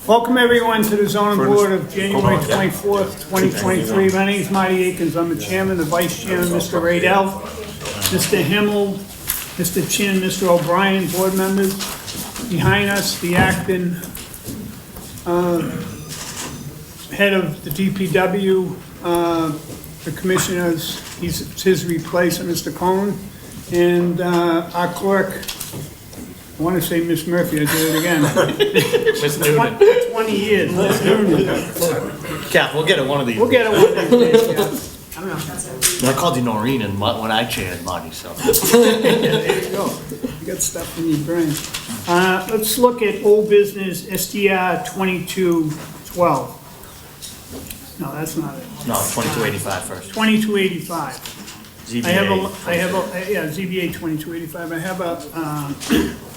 Welcome everyone to the zoning board of January 24th, 2023. My name is Marty Akins. I'm the chairman, the vice chairman, Mr. Radell, Mr. Himmel, Mr. Chin, Mr. O'Brien, board members. Behind us, the acting head of the DPW, the commissioners, it's his replacement, Mr. Cohen, and our clerk, I want to say Miss Murphy, I did it again. Miss Noonan. 20 years, Miss Noonan. Cap, we'll get it one of these. We'll get it one of these days, yeah. I don't know. I called you Noreen and when I chaired Marty, so. There you go. You got stuff in your brain. Let's look at old business STR 2212. No, that's not it. No, 2285 first. 2285. ZBA. ZBA 2285. I have a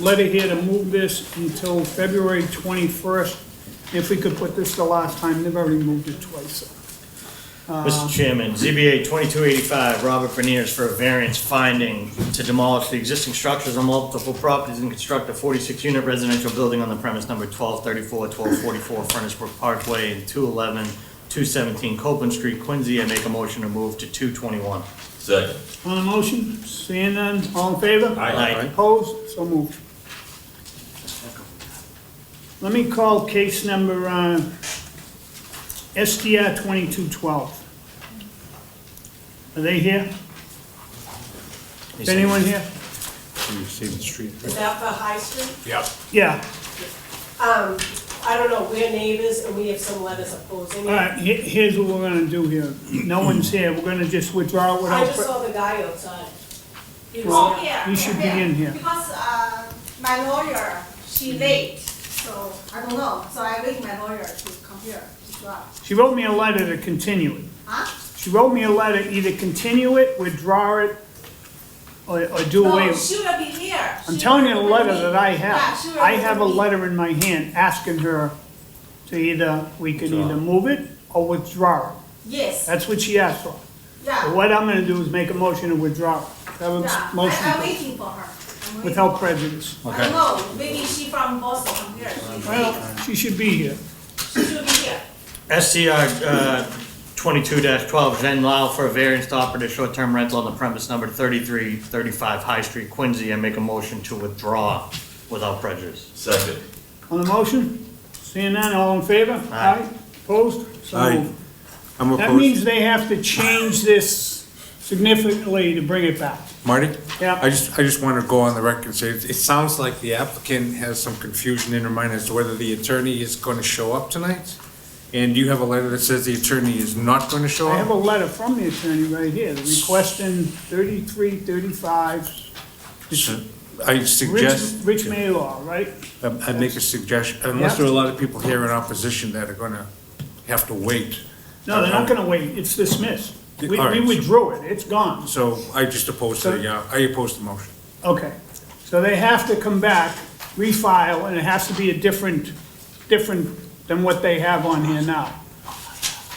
letter here to move this until February 21st. If we could put this the last time, they've already moved it twice. Mr. Chairman, ZBA 2285, Robert Berniers for a variance finding to demolish the existing structures on multiple properties and construct a 46-unit residential building on the premise number 1234, 1244 Furnace Brook Parkway and 211, 217 Copeland Street, Quincy. I make a motion to move to 221. Second. On the motion, seeing none, all in favor? Aye. Opposed? So moved. Let me call case number STR 2212. Are they here? Is anyone here? Is that for High Street? Yeah. I don't know, we're neighbors and we have some letters opposing All it. right, here's what we're gonna do here. No one's here. We're gonna just withdraw it I without. just saw the guy outside. He Well, was here. You should be in here. Because my lawyer, she late, so I don't know. So I wait my lawyer to come here to draft. She wrote me a letter to continue it. Huh? She wrote me a letter, either continue it, withdraw it, or do away. No, she will be here. I'm telling you the letter that I Yeah, have. she will I be have a with me. letter in my hand asking her to we could either move it or withdraw it. Yes, That's what she asked for. But yeah, what I'm gonna do is make a motion to withdraw it. Have a yeah. I'm motion waiting for her. I'm waiting. without prejudice. I don't know, maybe she from Boston, from here. She's late. Well, she should be here. She should be here. SCR 22-12, Jen Lau for a variance to operate a short-term rental on the premise number 3335 High Street, Quincy. I make a motion to withdraw without prejudice. Second. On the motion, seeing none, all in favor? Aye. Opposed? So Aye. moved. I'm That opposed. means they have to change this significantly to bring it back. Marty? Yeah. I just want to go on the record and say, it sounds like the applicant has some confusion in her mind as to whether the attorney is going to show up tonight. And you have a letter that says the attorney is not going to show I have a up? letter from the attorney right here, requesting 3335, I suggest, Rich Maylaw, right? I make a suggestion, unless there are a lot of people here in opposition that are going to have to wait. No, they're not gonna wait, it's dismissed. We All right. withdrew it, it's gone. So I just oppose I oppose the motion. Okay, so they have to come back, refile, and it has to be a different than what they have on here now.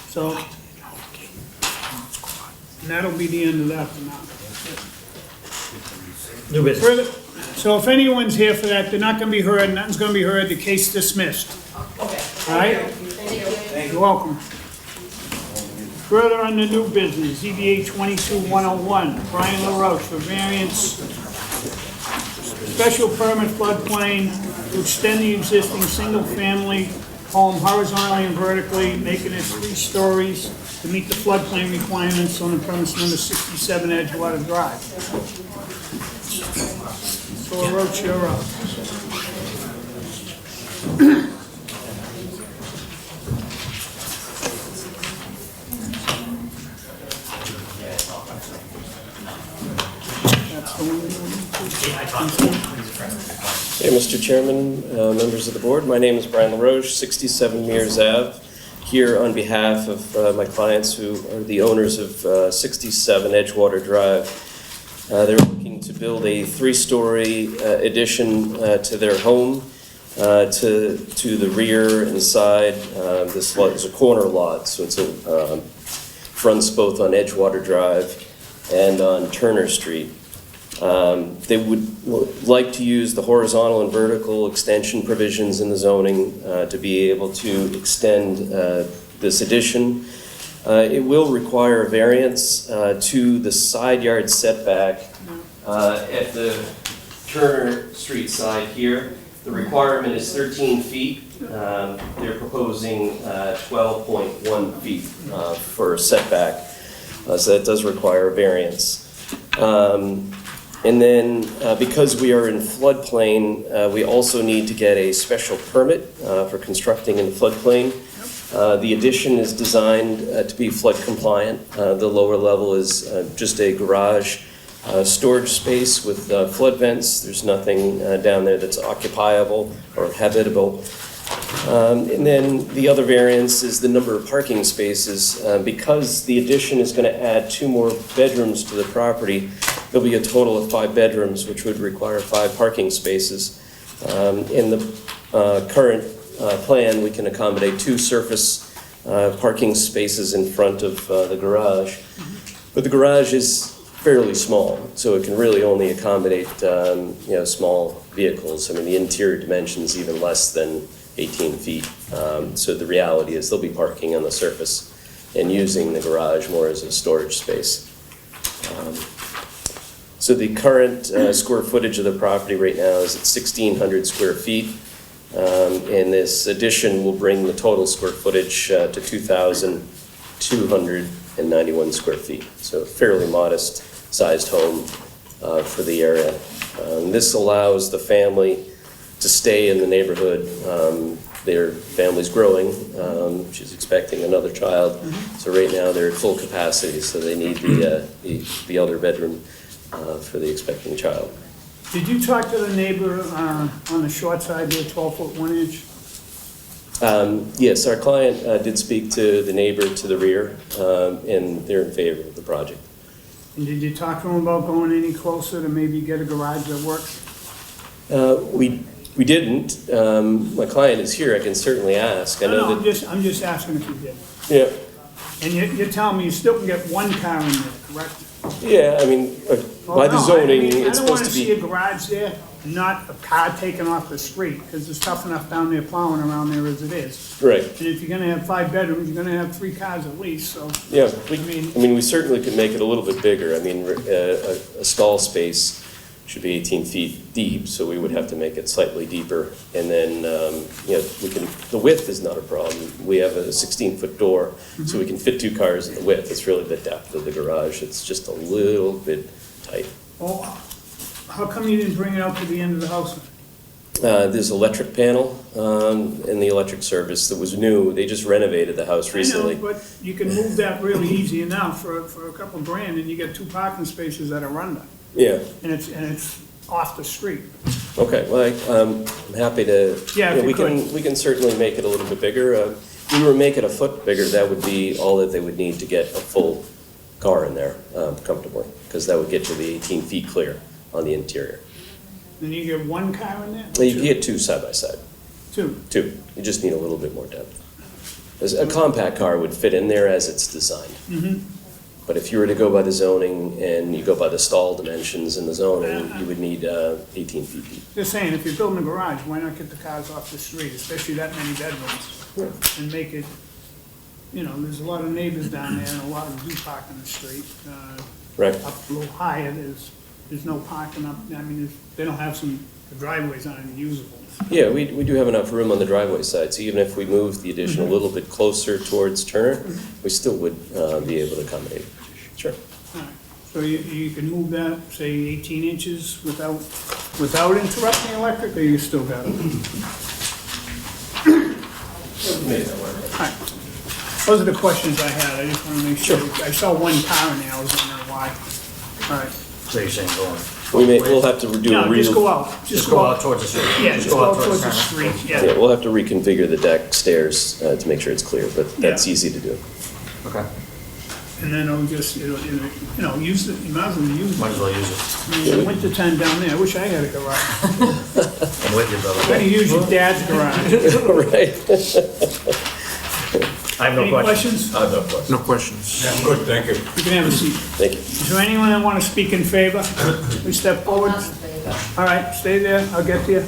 So, and that'll be the end of that for now. New business. Further, so if anyone's here for that, they're not gonna be heard, nothing's gonna be heard, the case dismissed. Okay. All right? Thank you. You're welcome. Further on the new business, ZBA 22101, Brian LaRoche for variance, special permit floodplain to extend the existing single-family home horizontally and vertically, making it 3 stories to meet the floodplain requirements on the premise number 67 Edgewater Drive. So LaRoche, you're up. That's the one you want. Hey, Mr. Chairman, members of the board, my name is Brian LaRoche, 67 Mears Ave, here on behalf of my clients who are the owners of 67 Edgewater Drive. They're looking to build a 3-story addition to their home to the rear and side. This lot is a corner lot, so it's fronts both on Edgewater Drive and on Turner Street. They would like to use the horizontal and vertical extension provisions in the zoning to be able to extend this addition. It will require a variance to the side yard setback at the Turner Street side here. The requirement is 13 feet. They're proposing 12.1 feet for setback, so that does require a variance. And then, because we are in floodplain, we also need to get a special permit for constructing in the floodplain. The addition is designed to be flood compliant. The lower level is just a garage storage space with flood vents. There's nothing down there that's occupiable or habitable. And then the other variance is the number of parking spaces. Because the addition is going to add 2 more bedrooms to the property, there'll be a total of 5 bedrooms, which would require 5 parking spaces. In the current plan, we can accommodate 2 surface parking spaces in front of the garage. But the garage is fairly small, so it can really only accommodate small vehicles. I mean, the interior dimension's even less than 18 feet. So the reality is they'll be parking on the surface and using the garage more as a storage space. So the current square footage of the property right now is at 1,600 square feet. And this addition will bring the total square footage to 2,291 square feet. So a fairly modest sized home for the area. This allows the family to stay in the neighborhood. Their family's growing. She's expecting another child. So right now they're at full capacity, so they need the other bedroom for the expecting child. Did you talk to the neighbor on the short side there, 12-foot 1 inch? Yes, our client did speak to the neighbor to the rear, and they're in favor of the project. And did you talk to him about going any closer to maybe get a garage that works? We didn't. My client is here. I can certainly ask. I know No, that. I'm just asking if you did. Yeah. And you're telling me you still can get 1 car in there, correct? Yeah. I mean, by the Well, no, zoning, I it's don't want supposed to to see a be. garage there, not a car taken off the street, because it's tough enough down there plowing around there as it is. Right. And if you're gonna have 5 bedrooms, you're gonna have 3 cars at least, so. Yeah. I mean, We certainly could make it a little bit bigger. I mean, a stall space should be 18 feet deep, so we would have to make it slightly deeper. And then, the width is not a problem. We have a 16-foot door, so we can fit 2 cars in the width. It's really the depth of the garage. It's just a little bit tight. well, how come you didn't bring it out to the end of the house? There's electric panel in the electric service that was new. They just renovated the house recently. I know, but you can move that really easy enough for a couple grand, and you get 2 parking spaces that are under. Yeah, And it's off the street. okay, well, I'm happy to. Yeah, if you We can certainly make it a little bit bigger. If we were to make it a foot bigger, that would be all that they would need to get a full car in there comfortably, because that would get you the 18 feet clear on the interior. Then you get 1 car in there? Well, you can get 2 side by side, 2. 2. You just need a little bit more depth. As a compact car would fit in there as it's designed. But if you were to go by the zoning and you go by the stall dimensions in the zoning, you would need 18 feet deep. Just saying, if you're building a garage, why not get the cars off the street, especially that many bedrooms? And make it, there's a lot of neighbors down there and a lot of them do park on the street. Right. Up a little higher, there's no parking up, they don't have the driveways aren't even usable. Yeah, we do have enough room on the driveway side, so even if we moved the addition a little bit closer towards Turner, we still would be able to accommodate. Sure. All right. So you can move that, say 18 inches without interrupting electric, or you still got it? All right. Those are the questions I had, I just want to make sure. I saw 1 car in there, I was wondering why. All right. So you're saying going? We'll have to do a No, just go real, out. Just go out towards the street. Yeah, just go out towards the street, yeah, yeah. we'll have to reconfigure the deck stairs to make sure it's clear, but that's Yeah. easy to do. Okay. And then it'll just, use it, you might as well use Might it. as well use it. I mean, in winter time down there, I wish I had a garage. I'm with you, brother. I'm gonna use your dad's garage. Right. I have no Any questions. questions? No questions. Good, thank you. You can have a seat. Thank you. Is there anyone that want to speak in favor? Please step forward. All right, stay there, I'll get to you.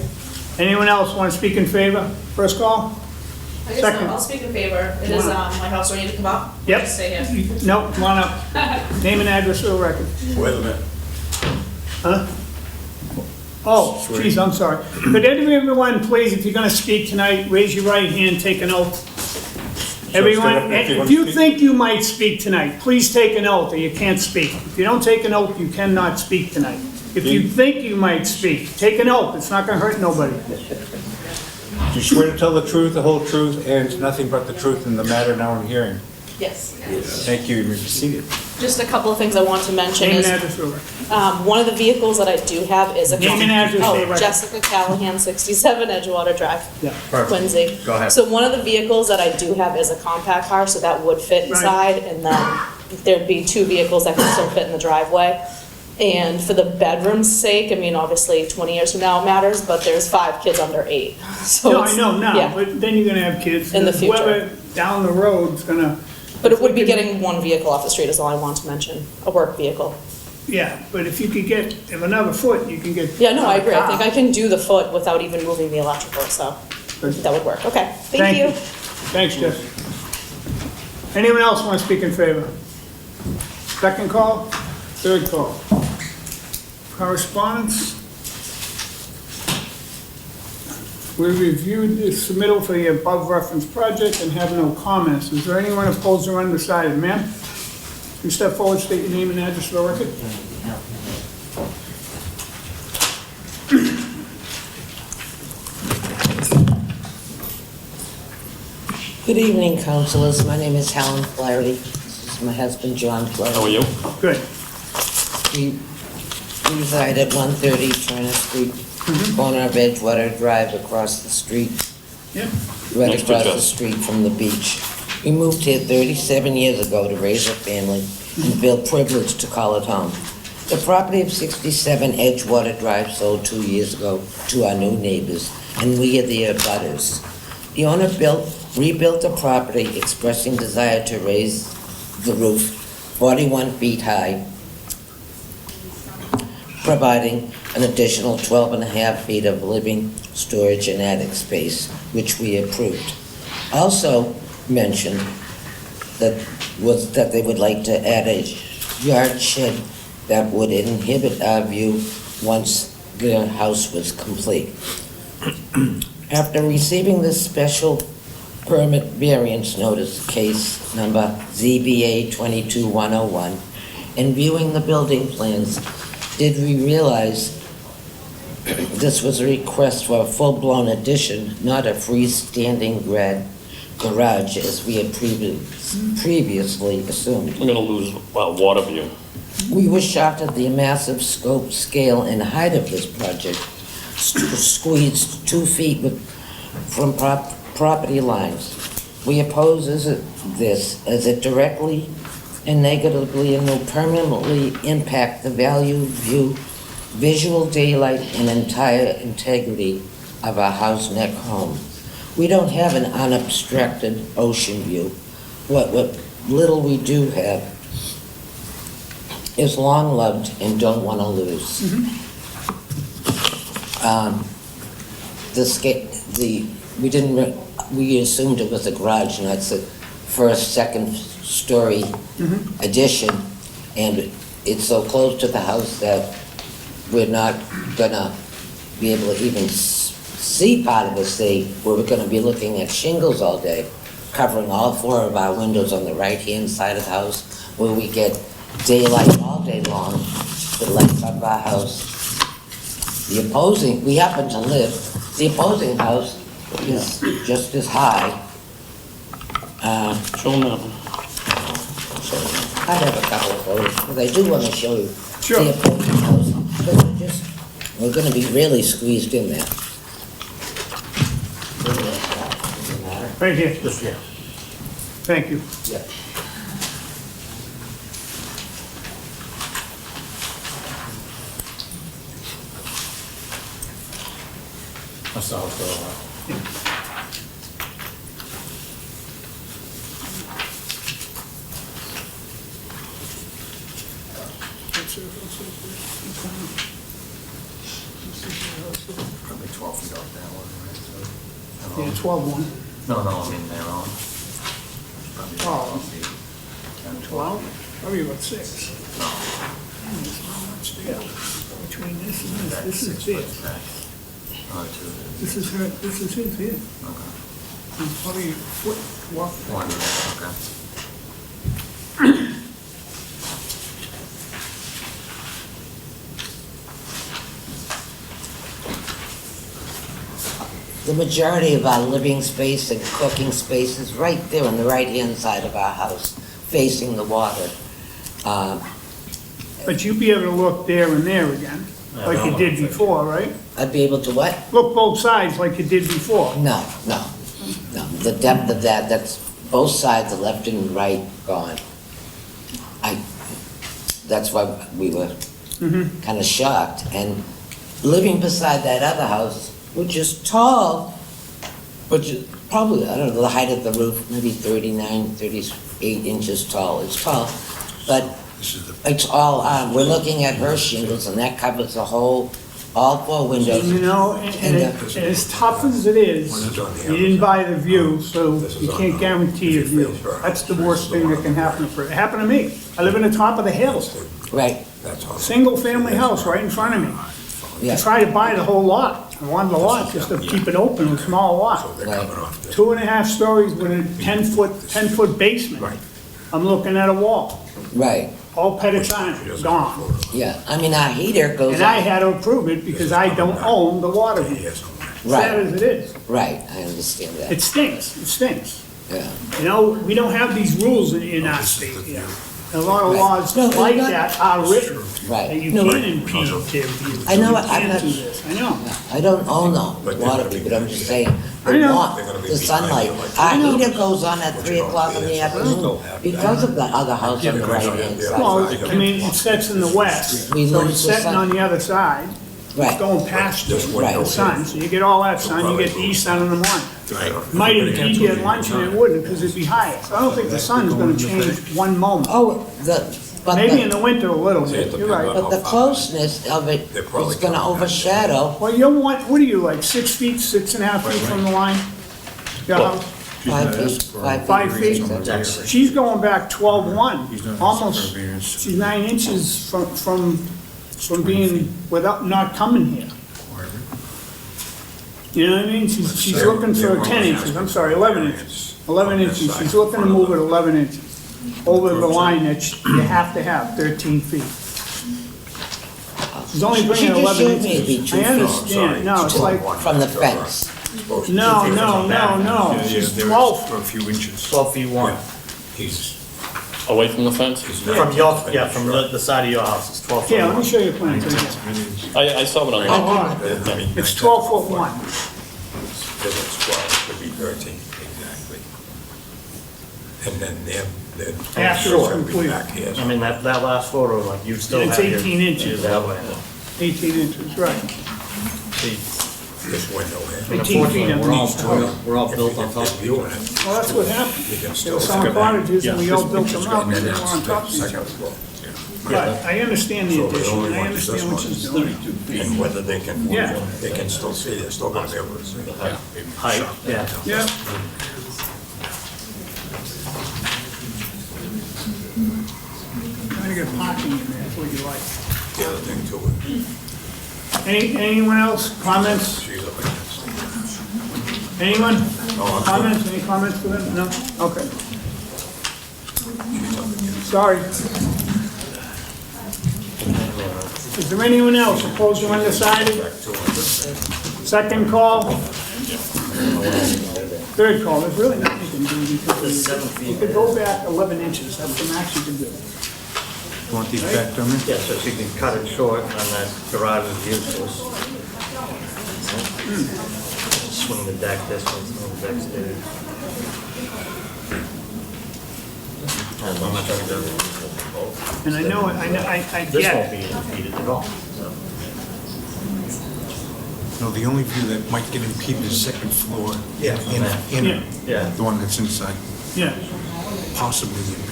Anyone else want to speak in favor? First call? I guess Second. I'll speak in favor. It is, my house, do I need to come up? Yep. Just stay here. No, come on up. Name and address for the record. Wait a minute. Huh? Oh, geez, I'm sorry. Could everyone, please, if you're gonna speak tonight, raise your right hand, take an oath. Everyone, if you think you might speak tonight, please take an oath or you can't speak. If you don't take an oath, you cannot speak tonight. If you think you might speak, take an oath. It's not gonna hurt nobody. Do you swear to tell the truth, the whole truth, and nothing but the truth in the matter now in hearing? Yes. Thank you, you may be seated. Just a couple of things I want to mention Name and is, address for the record. one of the vehicles that I do have is a. Name and address for the Oh, record. Jessica Callahan, 67 Edgewater Drive. Yeah. Quincy. Go ahead. So one of the vehicles that I do have is a compact car, so that would fit inside, and then there'd be 2 vehicles that could still fit in the driveway. And for the bedroom's sake, I mean, obviously 20 years from now it matters, but there's 5 kids under 8. So No, I it's- know now, yeah. but then you're gonna have kids. In the future. Whoever down the road's gonna. But it would be getting 1 vehicle off the street is all I want to mention, a work vehicle. Yeah, but if you could get, if another foot, you can get. Yeah, no, I agree. I think I car. can do the foot without even moving the electrical, so that would work. Okay, thank you. Thanks, Jeff. Anyone else want to speak in favor? Second call, third call. Correspondence? We reviewed the submittal for the above referenced project and have no comments. Is there anyone opposed or undecided? Ma'am? You step forward, state your name and address for the record. Good evening, councilors. My name is Helen Flaherty. This is my husband, John Flaherty. How are you? Good. We reside at 130 Turner Street, corner of Edgewater Drive, across the street, Yeah. right Next to across the Jess. street from the beach. We moved here 37 years ago to raise a family and feel privileged to call it home. The property of 67 Edgewater Drive sold 2 years ago to our new neighbors, and we are the abutters. The owner rebuilt the property, expressing desire to raise the roof 41 feet high, providing an additional 12 and a half feet of living, storage, and attic space, which we approved. Also mentioned that they would like to add a yard shed that would inhibit our view once the house was complete. After receiving this special permit variance notice, case number ZBA 22101, and viewing the building plans, did we realize this was a request for a full-blown addition, not a freestanding garage as we had previously assumed. We're gonna lose water view. We were shocked at the massive scope, scale, and height of this project, squeezed 2 feet from property lines. We oppose this as it directly and negatively and will permanently impact the value, view, visual daylight, and entire integrity of our house neck home. We don't have an unobstructed ocean view. What little we do have is long-loved and don't want to lose. We assumed it was a garage, not the first, second story addition, and it's so close to the house that we're not gonna be able to even see part of the sea, where we're gonna be looking at shingles all day, covering all 4 of our windows on the right-hand side of the house, where we get daylight all day long, the lights of our house. We happen to live, the opposing house is just as high. Show them that. I have a couple of photos, because I do want to show you Sure. the opposing house. Because we're gonna be really squeezed in there. Right here. Just, yeah. Thank you. Yeah. That's the house. Probably 12 feet off that one, right? So, Yeah, 12-1. No, I mean, they're on. Probably Oh. 12 feet. 10, 12? Probably about 6. Yeah. Between this and this is 6 foot it. back. Two. This is her, this is his here. Okay. He's probably a foot walk. One, okay. The majority of our living space and cooking space is right there on the right-hand side of our house, facing the water. But you'd be able to look there and there again, like you did before, right? I'd be able to what? Look both sides like you did before. No. The depth of that, that's both sides, the left and right, gone. That's why we were kind of shocked. And living beside that other house, which is tall, which is probably, I don't know, the height of the roof, maybe 39, 38 inches tall. It's tall, but it's all, we're looking at her shingles, and that covers the whole, all 4 windows. You know, and as tough as it is, you didn't buy the view, so you can't guarantee a view. That's the worst thing that can happen for, it happened to me. I live in the top of the hill, Right, single-family house right in front of me. I yeah, tried to buy the whole lot. I wanted the lot just to keep it open, a small lot. right. 2.5 stories with a 10-foot basement. I'm looking at a wall, Right, all Petaton, gone. yeah. I mean, our heater goes And I on. had to approve it because I don't own the water heater. Sad Right, as it is. right, I understand that, It stinks, it stinks. yeah. You know, we don't have these rules in our state here. A lot of Right. laws No, like not- that are written, Right. that you No, can't impede their views. I know You what- I'm can't not- do this. I know. I don't own the water heater, but I'm just saying, I know. the sunlight. Our heater goes on at 3 o'clock in the afternoon because of the other house on the right-hand Well, side. I mean, it sets in the west, We so lose it's the setting sun. on the other side. It's Right, going past the Right. sun, so you get all that sun, you get the east sun in the morning. Might impede you at lunch and it wouldn't, because it'd be higher. So I don't think the sun's gonna change one moment. oh, Maybe in the winter a little bit, you're right. but the closeness of it is gonna overshadow Well, you want, what are you, like 6 feet, 6.5 feet from the line? Your house? 5 feet, 5 feet? That's- She's going back 12-1, He's not almost, asking for a variance. she's 9 inches from being, without, not coming here. You know what I mean? She's looking for 10 inches, I'm sorry, 11 inches. 11 inches, she's looking to move it 11 inches over the line that you have to have, 13 feet. She's only She bringing just 11 showed me it'd be inches. 2 I feet. understand, no, it's like, from the fence. no, she's 12. For a few inches. 12 feet 1. Away from the fence? From your, yeah, from the side of your house, it's 12 foot. Yeah, let me one. show you a plan. again. I saw it on. Oh, all right. It's 12-1. If it's 12, it could be 13, exactly. And then they're After it's complete. back here. I mean, that last photo, like, you still It's have your... 18 inches. That way. 18 inches, right. See, This window here. 18 feet unfortunately, underneath. we're all built on top If of you you. want it, Well, that's what happened. you can There still. were some cottages and we all built them up And and then they were it's on top of each second other. floor. But I understand the So the addition, only I one is this understand what one. she's doing. And whether they can, Yeah. they can still see, they're still gonna be able to see. Height, yeah. Yeah. Trying to get parking in there, that's what you like. The other thing too, Anyone else, comments? she's up against. Anyone? I'm good. Comments, any comments for them? No? Okay. She's up against. Sorry. Is there anyone else opposed or undecided? Second call? Third call, there's really nothing you can do because you could go back 11 inches, that's the max you can do. Want these back, Dominic? Yeah, so she can cut it short and that garage is useless. Swing the deck this way, swing the deck stairs. How much are we doing? And I know, I This get won't it. be impeded at all, so. No, the only view that might get impeded is second floor. Yeah. In, Yeah. the one that's inside, Yeah. possibly impeded.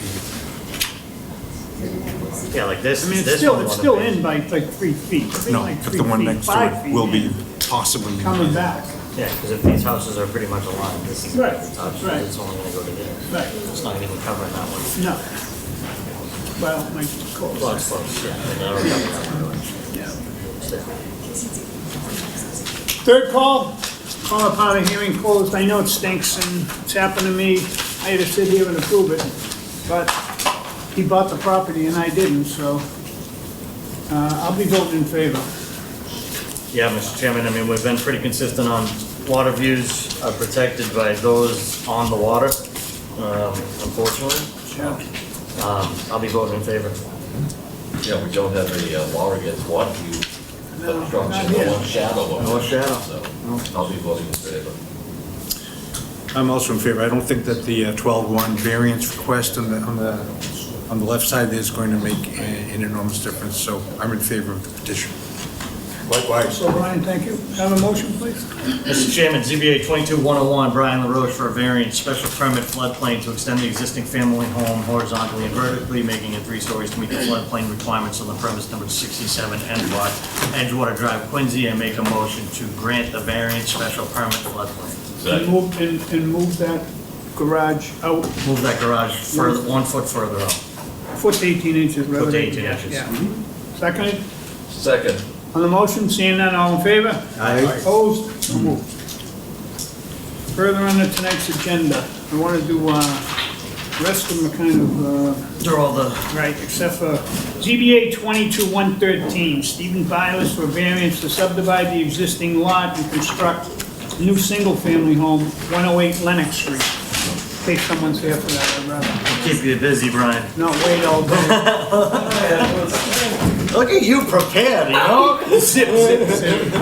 Yeah, like this, I mean, it's this still, one it's wouldn't still be. in by like 3 feet. It's in No, like but 3 the one feet, next to 5 it feet will be in, possibly. coming back. Yeah, because if these houses are pretty much aligned, this is Right, the top, right. it's only gonna go to there. Right, It's not even covering that one. no. Well, my close. Well, it's close, yeah. And that'll cover that one. Yeah. Yeah. Third call, call upon a hearing closed. I know it stinks and it's happened to me. I had to sit here and approve it, but he bought the property and I didn't, so I'll be voting in favor. Yeah, Mr. Chairman, I mean, we've been pretty consistent on water views are protected by those on the water, unfortunately. I'll be voting in favor. Yeah, we don't have a law against water view No, obstruction, not here. no shadow of it. No shadow. So I'll be voting in favor. I'm also in favor. I don't think that the 12-1 variance request on the left side is going to make an enormous difference, so I'm in favor of the petition. Likewise. So Brian, thank you. Have a motion, please? Mr. Chairman, ZBA 22-101, Brian LaRoche for a variance, special permit floodplain to extend the existing family home horizontally and vertically, making it 3 stories to meet the floodplain requirements on the premise number 67 Edgewater Drive, Quincy. I make a motion to grant the variance special permit floodplain. And move that garage out Move that garage further, 1 foot further up. foot to 18 inches rather Foot to than. 18 inches. Yeah. Seconded? Second. On the motion, seeing none, all in favor? Aye. Opposed? So moved. Further on to tonight's agenda, I want to do, rest of them are kind of, They're all the, right, except for ZBA 22-113, Stephen Bilas for variance to subdivide the existing lot and construct a new single-family home, 108 Lennox Street. In case someone's here for that, I'd rather keep you busy, Brian. not wait all day. Look at you prepared, you know? Zip, zip, zip.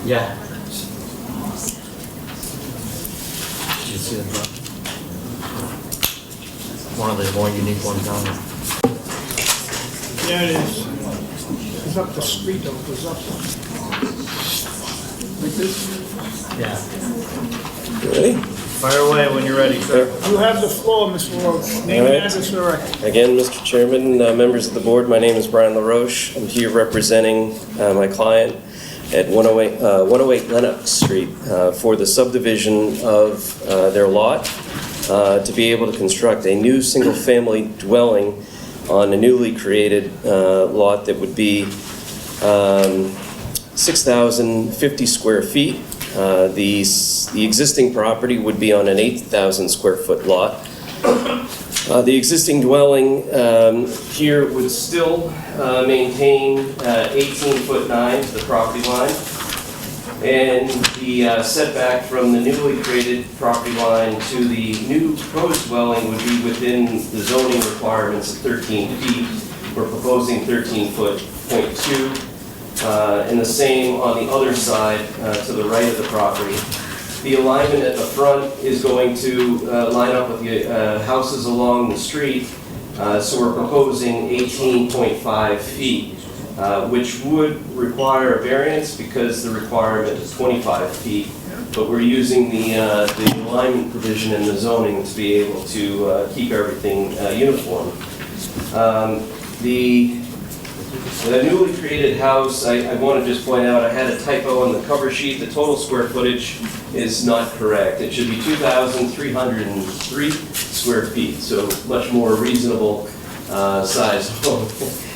Yeah. Did you see the truck? One of the more unique ones down there. Yeah, it is. It's up the street, though, it goes up. Like this. Yeah. Ready? Fire away when you're ready, sir. You have the floor, Mr. Roach. Name All and right. address for the record. Again, Mr. Chairman, members of the board, my name is Brian LaRoche. I'm here representing my client at 108 Lennox Street for the subdivision of their lot to be able to construct a new single-family dwelling on a newly created lot that would be 6,050 square feet. The existing property would be on an 8,000 square foot lot. The existing dwelling here would still maintain 18 foot 9 to the property line. And the setback from the newly created property line to the new proposed dwelling would be within the zoning requirements of 13 feet. We're proposing 13 foot, 0.2. And the same on the other side to the right of the property. The alignment at the front is going to line up with the houses along the street, so we're proposing 18.5 feet, which would require a variance because the requirement is 25 feet, but we're using the alignment provision in the zoning to be able to keep everything uniform. The newly created house, I want to just point out, I had a typo on the cover sheet. The total square footage is not correct. It should be 2,303 square feet, so much more reasonable size home.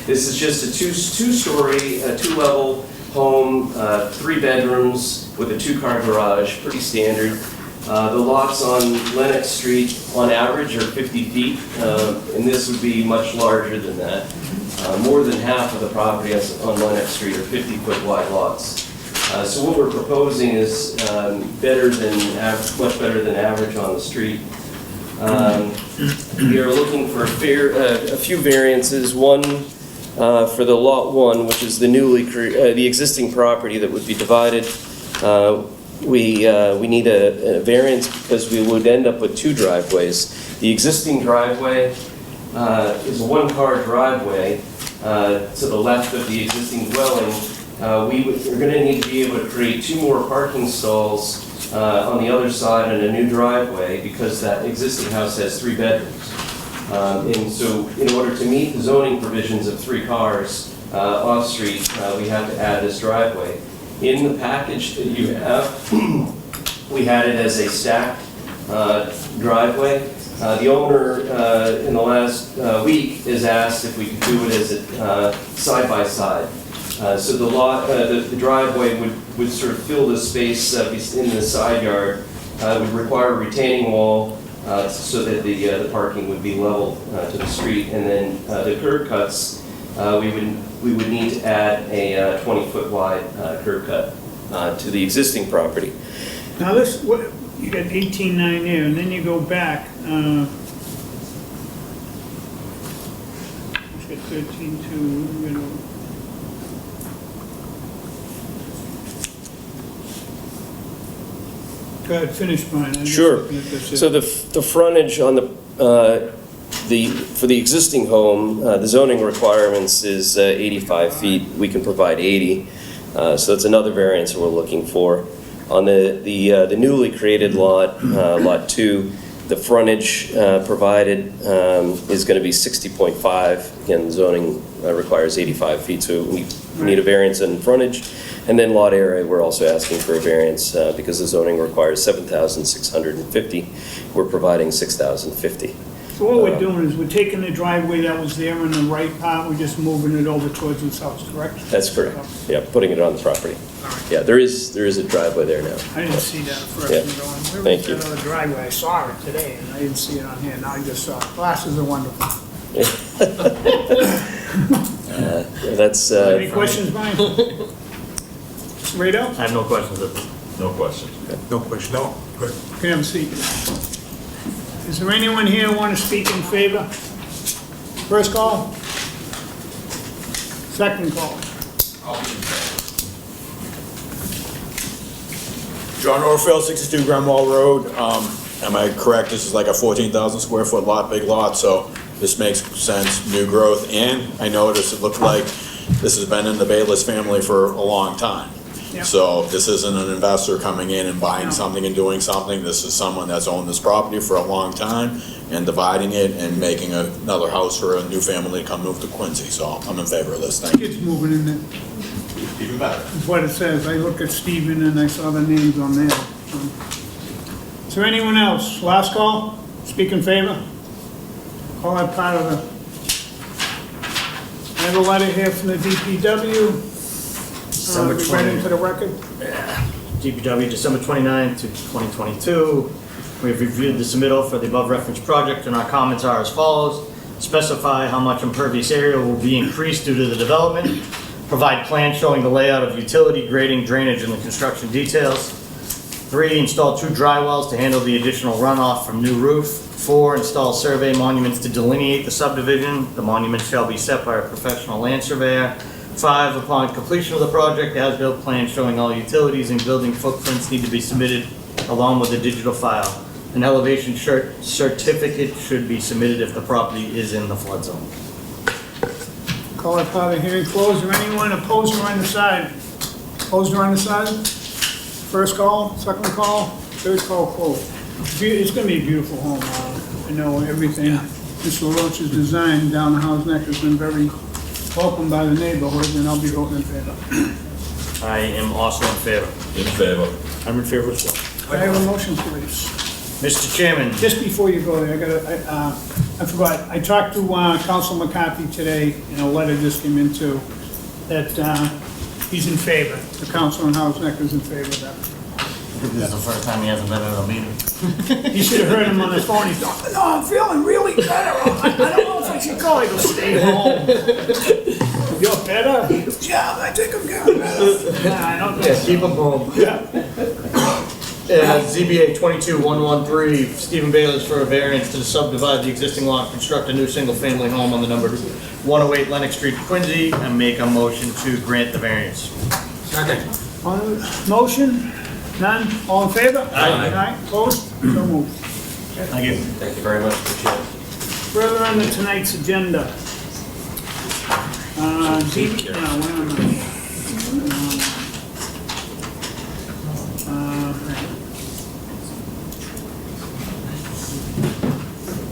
This is just a two-story, two-level home, 3 bedrooms with a 2-car garage, pretty standard. The lots on Lennox Street, on average, are 50 feet, and this would be much larger than that. More than half of the property on Lennox Street are 50-foot wide lots. So what we're proposing is much better than average on the street. We are looking for a few variances. One for the lot 1, which is the existing property that would be divided. we need a variance because we would end up with two driveways. The existing driveway is a one-car driveway to the left of the existing dwelling. We're going to need to be able to create two more parking stalls on the other side on a new driveway because that existing house has 3 bedrooms. And so in order to meet the zoning provisions of 3 cars off-street, we have to add this driveway. In the package that you have, we had it as a stacked driveway. The owner in the last week has asked if we could do it as a side-by-side. So the driveway would sort of fill the space in the side yard, would require a retaining wall so that the parking would be level to the street. And then the curb cuts, we would need to add a 20-foot wide curb cut to the existing property. Now this, you got 18.9 there, and then you go back, you got 13.2, you know. Go ahead, finish, Brian. I'm just Sure. looking at this. So the frontage on for the existing home, the zoning requirements is 85 feet. We can provide 80. So that's another variance we're looking for. On the newly created lot, Lot 2, the frontage provided is going to be 60.5. Again, the zoning requires 85 feet, so we need a variance in frontage. And then lot area, we're also asking for a variance because the zoning requires 7,650. We're providing 6,050. So what we're doing is we're taking the driveway that was there in the right part, we're just moving it over towards this house, correct? That's correct. Yeah, putting it on the property. Yeah, there is a driveway there now. I didn't see that at first. Yeah. I'm going, where Thank was you. that other driveway? I saw it today, and I didn't see it on here. Now I just saw it. Glasses are wonderful. That's Any questions, Brian? Rado? I have no questions. No questions. No question. No. Good. Can I have a seat? Is there anyone here who want to speak in favor? First call? Second call? John Orfeld, 62 Grand Wall Road. Am I correct? This is like a 14,000 square foot lot, big lot, so this makes sense, new growth. And I noticed it looked like this has been in the Bayless family for a long time. Yep. So this isn't an investor coming in and buying No. something and doing something. This is someone that's owned this property for a long time and dividing it and making another house for a new family to come move to Quincy. So I'm in favor of this thing. Kids moving in there. Even better. That's what it says. I look at Stephen and I saw the names on there. Is there anyone else? Last call? Speak in favor? Call that part of the... I have a letter here from the DPW. December Read 20. into the record. DPW, December 29th to 2022. We have reviewed the submittal for the above referenced project, and our comments are as follows. Specify how much impervious area will be increased due to the development. Provide plans showing the layout of utility, grading, drainage, and the construction details. 3, install 2 dry wells to handle the additional runoff from new roof. 4, install survey monuments to delineate the subdivision. The monuments shall be set by a professional land surveyor. 5, upon completion of the project, as-built plans showing all utilities and building footprints need to be submitted along with a digital file. An elevation certificate should be submitted if the property is in the flood zone. Call that part of the hearing closed. Is there anyone opposed or undecided? Opposed or undecided? First call, second call, third call closed. It's gonna be a beautiful home. I know everything Mr. LaRoche has designed down the Howes Neck has been very welcomed by the neighborhood, and I'll be voting in favor. I am also in favor. In favor. I'm in favor as well. I have a motion, please. Mr. Chairman, Just before you go there, I forgot, I talked to Council McCarthy today, and a letter just came in too, that he's in favor. The council in Howes Neck is in favor of that. this is the first time he hasn't been at a meeting. You should have heard him on the phone, he's going, no, I'm feeling really better. I don't know if I should call. He goes, stay home. You're better? He goes, yeah, I think I'm getting better. Nah, I don't think so. Keep him home. Yeah. ZBA 22113, Stephen Bayless for a variance to subdivide the existing lot, construct a new single-family home on the number 108 Lennox Street, Quincy, and make a motion to grant the variance. On the motion, None? All in favor? Aye. Opposed? So moved. Thank you. Thank you very much, Mr. Chairman. Further on to tonight's agenda. Wait a minute.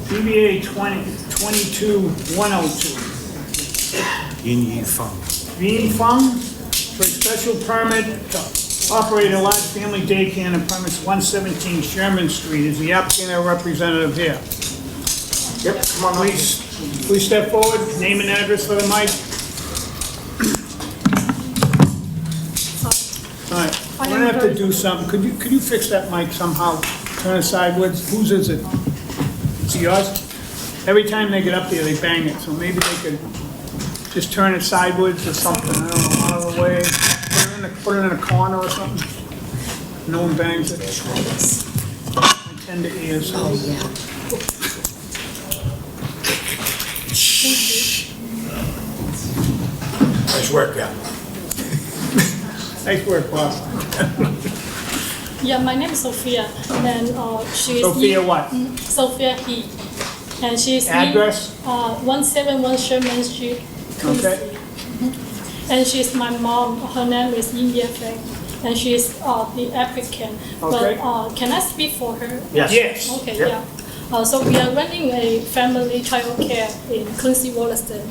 ZBA 22-102. Yin Yi Feng. Vien Fung for a special permit to operate a large family daycare on premise 117 Sherman Street. Is the applicant or representative here? Yep, come on, Please step forward, name and address for the mic. All right, we're gonna have to do something. Could you fix that mic somehow? Turn it sideways. Whose is it? Is it yours? Every time they get up there, they bang it, so maybe they could just turn it sideways or something, I don't know, out of the way. Put it in a corner or something. No one bangs it. I tend to ear, so. Oh, yeah. Nice work, yeah. Nice work, Bob. Yeah, my name is Sophia, and she's Sophia what? Sophia He, and she's Address? 171 Sherman Street. Okay. And she's my mom. Her name is Yin Ye Feng, and she's the applicant. Okay. But can I speak for her? Yes. Yes. Okay, Yep. yeah. So we are running a family child care in Quincy, Wollaston.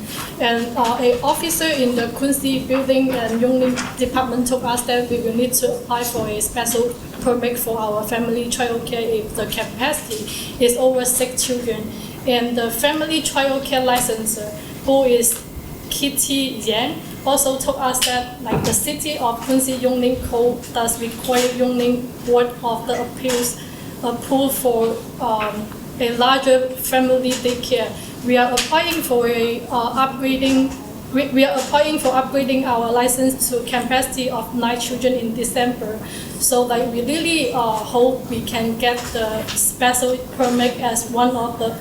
And a officer in the Quincy Building and Yongling Department told us that we will need to apply for a special permit for our family child care if the capacity is over 6 children. And the family child care licensor, who is Kitty Yang, also told us that like the City of Quincy Yongling Code does require Yongling Board of the Appeals approve for a larger family daycare. We are applying for upgrading our license to capacity of 9 children in December. So like we really hope we can get the special permit as one of the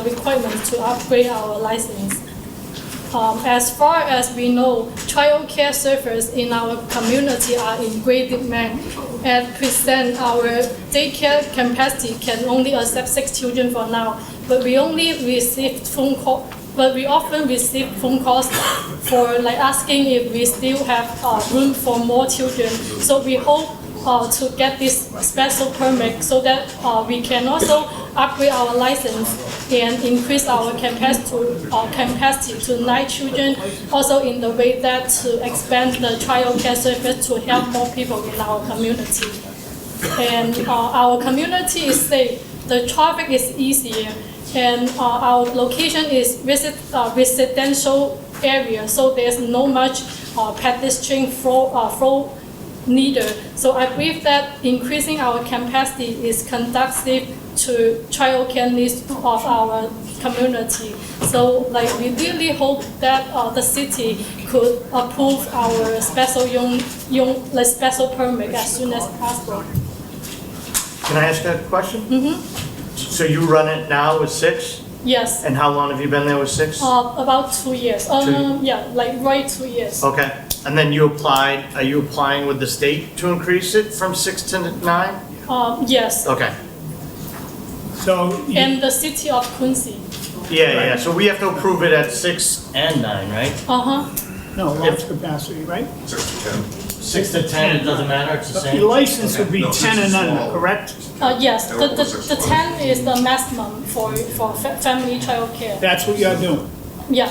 requirements to upgrade our license. As far as we know, child care services in our community are in great demand. At present, our daycare capacity can only accept 6 children for now, but we often receive phone calls for like asking if we still have room for more children. So we hope to get this special permit so that we can also upgrade our license and increase our capacity to 9 children, also in the way that to expand the child care service to help more people in our community. And our community is safe, the traffic is easier, and our location is residential area, so there's no much pedestrian flow neither. So I believe that increasing our capacity is conducive to child care needs of our community. So like we really hope that the city could approve our special special permit as soon as possible. Can I ask a question? Mm-hmm. So you run it now with 6? Yes. And how long have you been there with 6? About 2 years. Yeah, like right 2 years. Okay. And then are you applying with the state to increase it from 6 to 9? Yes. Okay. So, And the city of Quincy. Yeah. So we have to approve it at 6 and 9, right? no, large capacity, right? 6 to 10, it doesn't matter, it's the same? Your license would be 10 and under, correct? Yes, the 10 is the maximum for family child care. That's what you're doing. Yeah,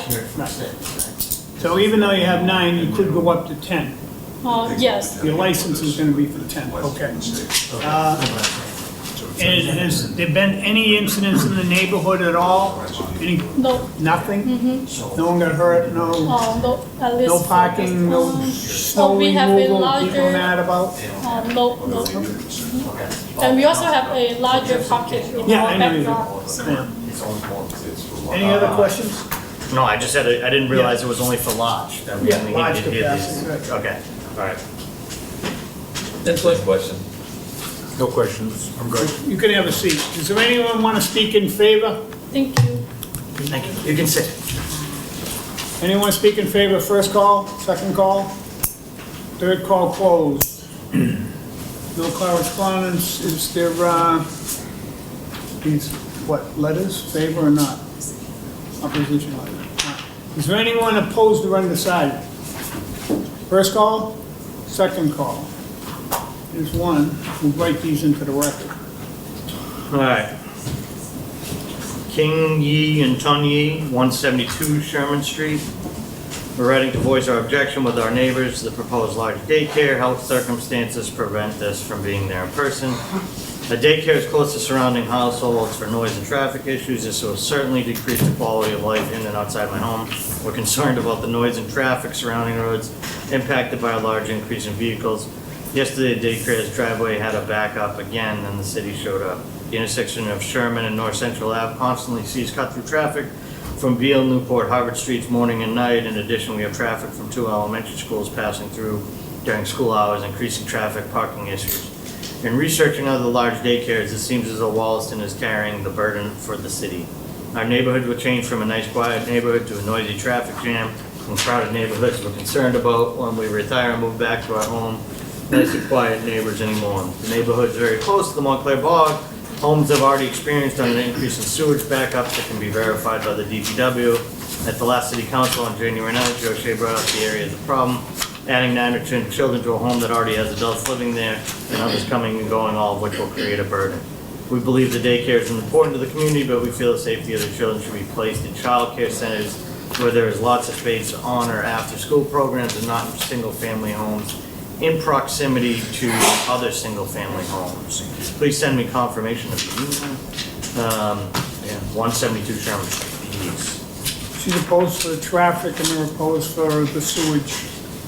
So even though you have 9, you could go up to 10. yes. Your license is gonna be for 10, okay. And has there been any incidents in the neighborhood at all? No, Nothing? No one got hurt, no no, at least. parking, no snow we have a removal, larger- people mad about? No. And we also have a larger parking in Yeah, our I know you do. background. So. Yeah. Any other questions? No, I just I didn't realize it was only for large. that we Yeah, only large needed to hear these. capacity, right. Okay, all right. That's my question. No questions, I'm good. You can have a seat. Does there anyone want to speak in favor? Thank you. Thank you. You can sit. Anyone speak in favor? First call, second call, third call closed. No correspondence, is there, these, what, letters, favor or not? Opposition letter. Is there anyone opposed or undecided? First call, second call. There's one, we'll write these into the record. All right. King Yi and Tun Yi, 172 Sherman Street. We're writing to voice our objection with our neighbors to the proposed large daycare. Health circumstances prevent this from being there in person. A daycare is close to surrounding households for noise and traffic issues. This will certainly decrease the quality of life in and outside my home. We're concerned about the noise and traffic surrounding roads impacted by a large increase in vehicles. Yesterday, the daycare's driveway had a backup again, and the city showed up. The intersection of Sherman and North Central Ave constantly sees cut-through traffic from Beale, Newport, Harvard Streets morning and night. In addition, we have traffic from 2 elementary schools passing through during school hours, increasing traffic, parking issues. In researching other large daycares, it seems as though Wollaston is carrying the burden for the city. Our neighborhood will change from a nice, quiet neighborhood to a noisy traffic jam and crowded neighborhoods we're concerned about when we retire and move back to our home. Nice and quiet neighbors anymore. The neighborhood's very close to the Montclair Bog. Homes have already experienced an increase in sewage backups that can be verified by the DPW. At the last city council on January 9th, Joe Shea brought up the area as a problem, adding 9 or 10 children to a home that already has adults living there, and others coming and going, all of which will create a burden. We believe the daycare is important to the community, but we feel the safety of the children should be placed in child care centers where there is lots of space on or after school programs and not in single-family homes in proximity to other single-family homes. Please send me confirmation of the email. 172 Sherman Street. She's opposed for the traffic and they're opposed for the sewage.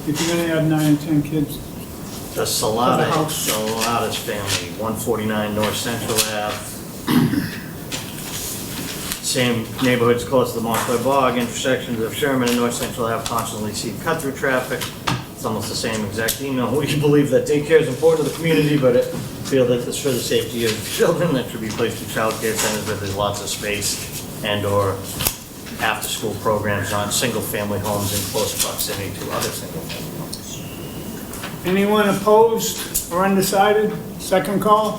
If you're gonna have 9 and 10 kids, The Saladas family, 149 North Central Ave. Same neighborhoods close to the Montclair Bog, intersections of Sherman and North Central Ave constantly see cut-through traffic. It's almost the same exact email. We believe that daycare is important to the community, but feel that it's for the safety of children that should be placed in child care centers where there's lots of space and/or after-school programs, not single-family homes in close proximity to other single-family homes. anyone opposed or undecided? Second call?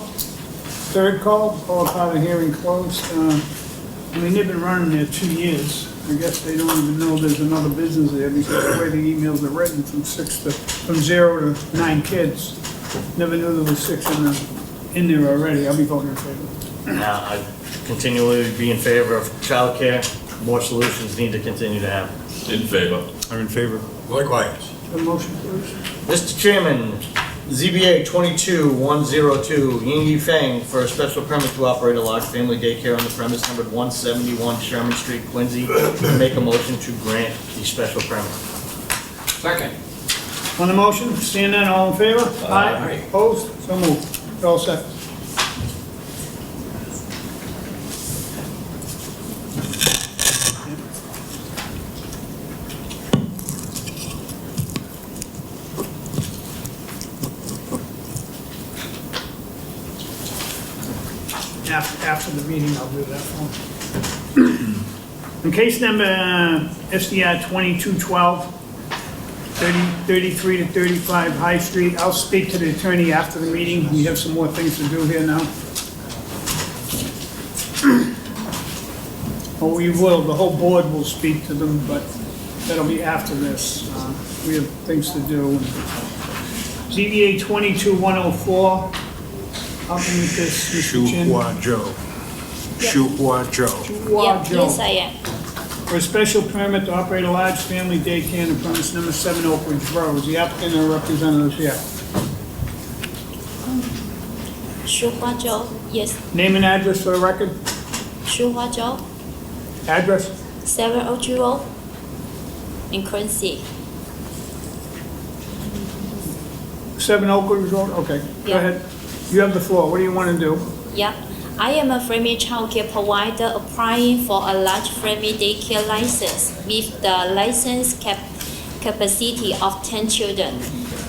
Third call? Call upon the hearing closed. I mean, they've been running there 2 years. I guess they don't even know there's another business there because the way the emails are written from 0 to 9 kids. Never knew there was 6 in there already. I'll be voting in favor. I continually be in favor of childcare. More solutions need to continue to happen. In favor. I'm in favor. Likewise. The motion, please. Mr. Chairman, ZBA 22-102, Ying Yifeng for a special permit to operate a large family daycare on the premise numbered 171 Sherman Street, Quincy. Make a motion to grant the special permit. Second. On the motion, seeing none, all in favor? Aye. Opposed? So moved. You're all set. After the meeting, I'll do that one. In case number SDR 2212, 33 to 35 High Street, I'll speak to the attorney after the meeting. We have some more things to do here now. Or we will, the whole board will speak to them, but that'll be after this. We have things to do. ZBA 22104, help me with this, Mr. Chin. Shuhua Joe. Shuhua Joe. Shuhua Joe. Yes, I am. For a special permit to operate a large family daycare on premise number 7 Oak Ridge Road. Is the applicant or representative here? Shuhua Zhou, yes. Name and address for the record? Shuhua Zhou, Address? 7020 in Quincy. 7 Oak Ridge Road, okay. Go Yeah. ahead. You have the floor. What do you want to do? Yeah, I am a family childcare provider applying for a large family daycare license with the license capacity of 10 children.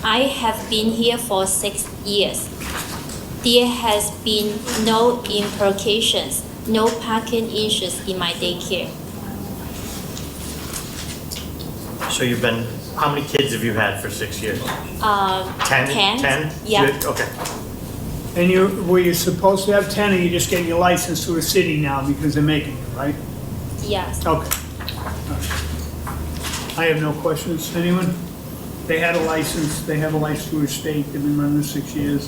I have been here for 6 years. There has been no implications, no parking issues in my daycare. So you've been, how many kids have you had for 6 years? 10? 10? 10? Yeah. Okay. And were you supposed to have 10, or you just get your license through the city now because they're making it, right? Yes. Okay. I have no questions. Anyone? They had a license, they have a license through the state, they've been running 6 years.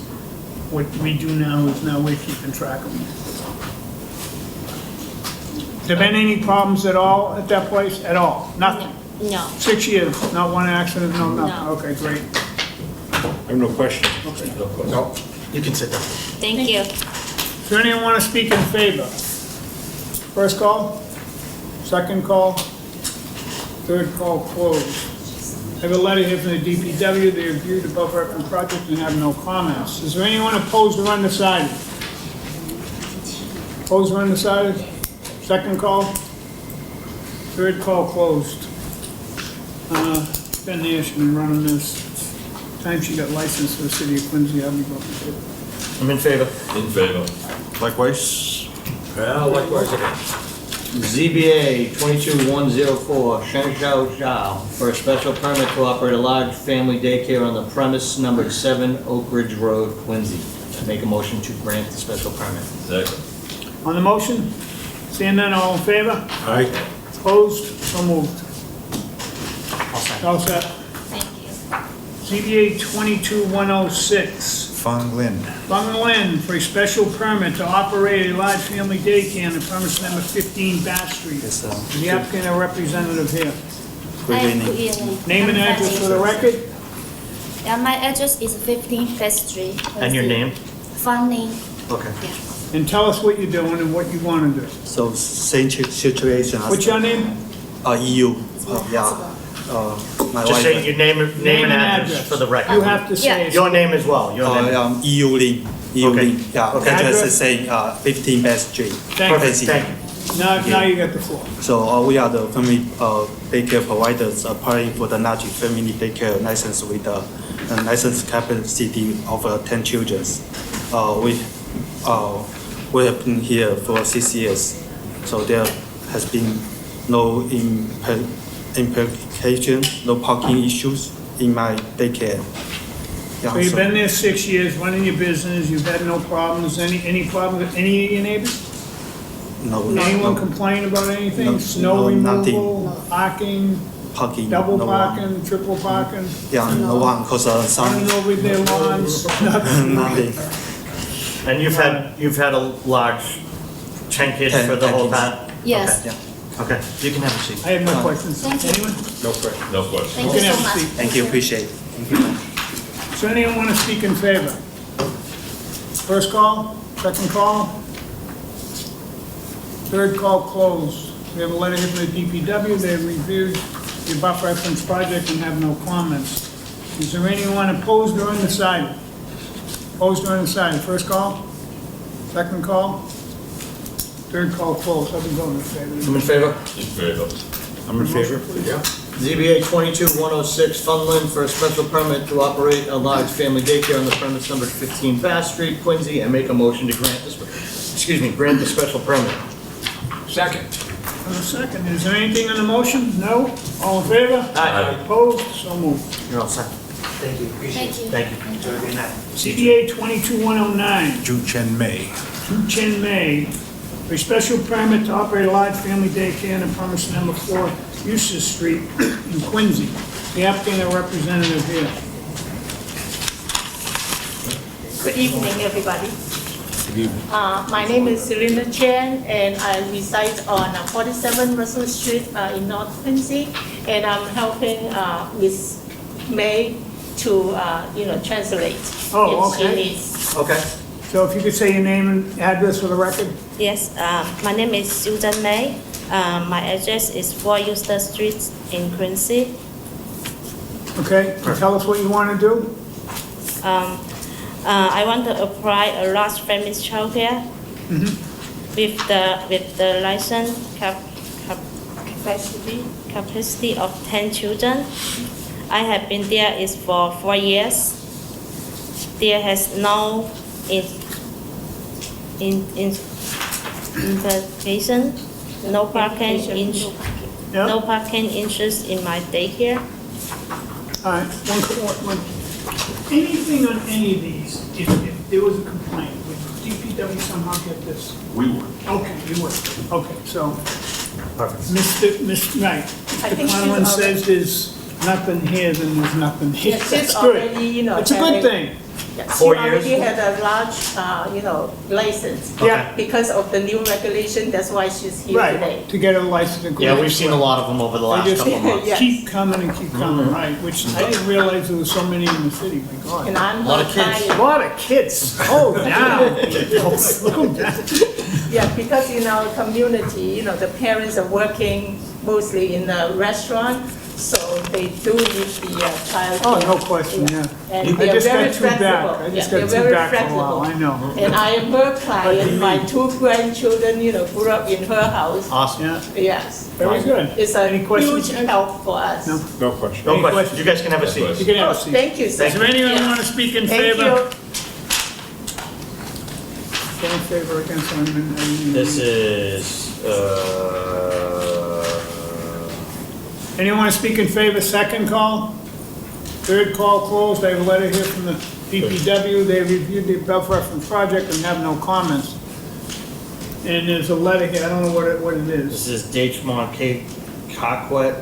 What we do now is now we're keeping track of them. There been any problems at all at that place? At all? Nothing? No. 6 years, not one accident, no nothing? No. Okay, great. I have no questions. No. You can sit down. Thank you. Does anyone want to speak in favor? First call? Second call? Third call closed. I have a letter here from the DPW. They reviewed the above referenced project and have no comments. Is there anyone opposed or undecided? Opposed or undecided? Second call? Third call closed. Ben Nash been running this. Time she got licensed for the city of Quincy, I'll be voting for it. I'm in favor. In favor. Likewise. Well, likewise again. ZBA 22104, Shen Zhao Zhao, for a special permit to operate a large family daycare on the premise numbered 7 Oak Ridge Road, Quincy. I make a motion to grant the special permit. Second. On the motion? Seeing none, all in favor? Aye. Opposed? So moved. All set. Thank you. ZBA 22106, Fang Lin. Fung Lin for a special permit to operate a large family daycare on the premise number 15 Bath Street. Yes, sir. Is the applicant or representative here? Hi, good evening. Name and I'm address Fanny. for the record? Yeah, my address is 15 Best Street. And your name? Fanny. Okay. And tell us what you're doing and what you want to do. So same situation. What's your name? EU. Yeah. My Just wife. say your name and address for the You record. have to say it. Your name as well, your name. EU Lin. EU Okay. Lin. Yeah. Okay. Address Address? is saying 15 Best Street. Thank you. Perfect, thank you. Now you got the floor. So we are the family daycare providers applying for the large family daycare license with a license capacity of 10 children. We have been here for 6 years, so there has been no implication, no parking issues in my daycare. Yeah, So you've so- been there 6 years, running your business, you've had no problems, any problem with any of your neighbors? No, Anyone no complain about anything? No, Snow no, removal, parking, parking. double no one. parking, triple parking, Yeah, no one, because some, running over their lawns, nothing? nothing. And you've had a large 10 kids 10 for the whole kids. time? Yes. Yeah. Okay, you can have a seat. I have no questions. Thank you. Anyone? No question. No question. Thank You you can so have a much. seat. Thank you, appreciate it. Thank you. Does anyone want to speak in favor? First call, second call, third call closed. We have a letter here from the DPW, they have reviewed the above referenced project and have no comments. Is there anyone opposed or undecided? Opposed or undecided? First call, second call, third call closed. I've been going in favor. I'm in favor. In favor. I'm in favor. Yeah. ZBA 22106, Funland for a special permit to operate a large family daycare on the premise number 15 Bath Street, Quincy, and make a motion to grant grant the special permit. Second. On the second, is there anything on the motion? No? All in favor? Aye. Opposed? So moved. You're all set. Thank you, appreciate it. Thank you. Thank you. Enjoy your night. CBA 22109, Ju Chen Mei. Chu Chen Mei, for a special permit to operate a large family daycare on premise number 4 Eustace Street in Quincy. The applicant or representative here. Good evening, everybody. My name is Selena Chen, and I reside on 47 Russell Street in North Quincy, and I'm helping Ms. May to, translate. Oh, if she okay. needs. Okay. So if you could say your name and address for the record? Yes, my name is Susan May. My address is 4 Eustace Street in Quincy. Okay, tell us what you want to do? I want to apply a large family childcare with the license capacity of 10 children. I have been there is for 4 years. There has no implication, no parking Yeah? no parking interest in my daycare. All right, anything on any of these, if there was a complaint. Would DPW somehow get this? We would. Okay, you would. Okay, so, Perfect. Mr. Right, I Mr. think she's Conlon already- says there's nothing here, then there's nothing here. She's That's good. already, you know, It's a good having- thing. Yeah, Four she already years? had a large, you know, license. Yeah. Because of the new regulation, that's why she's here today. Right, to get a license. and Yeah, we've seen a lot of them over the They last just couple of months. Yes. keep coming and keep coming, right, which I didn't realize there was so many in the city, my God. And I'm Lot her of kids. A client. lot of kids, slow down. Slow down. Yeah, because in our community, you know, the parents are working mostly in the restaurant, so they do need the child. Oh, no question, yeah. And I they are just very got two back, flexible. I Yeah, just they're got two very back for a while, flexible. I know. And I am her client, my two grandchildren, you know, grew up in her house. Awesome. Yeah, Yes. very good. It's a Any questions? huge help for us. No. No question. No Any questions. questions? You guys can have a You seat. can have Oh, a seat. thank you, sir. Is there anyone Yeah. want to speak in Thank favor? you. Go in favor against amendment? This is, Anyone want to speak in favor, second call? Third call closed, I have a letter here from the DPW, they reviewed the above referenced project and have no comments. And there's a letter here, I don't know what it this is. is Dachmont Cape Coquet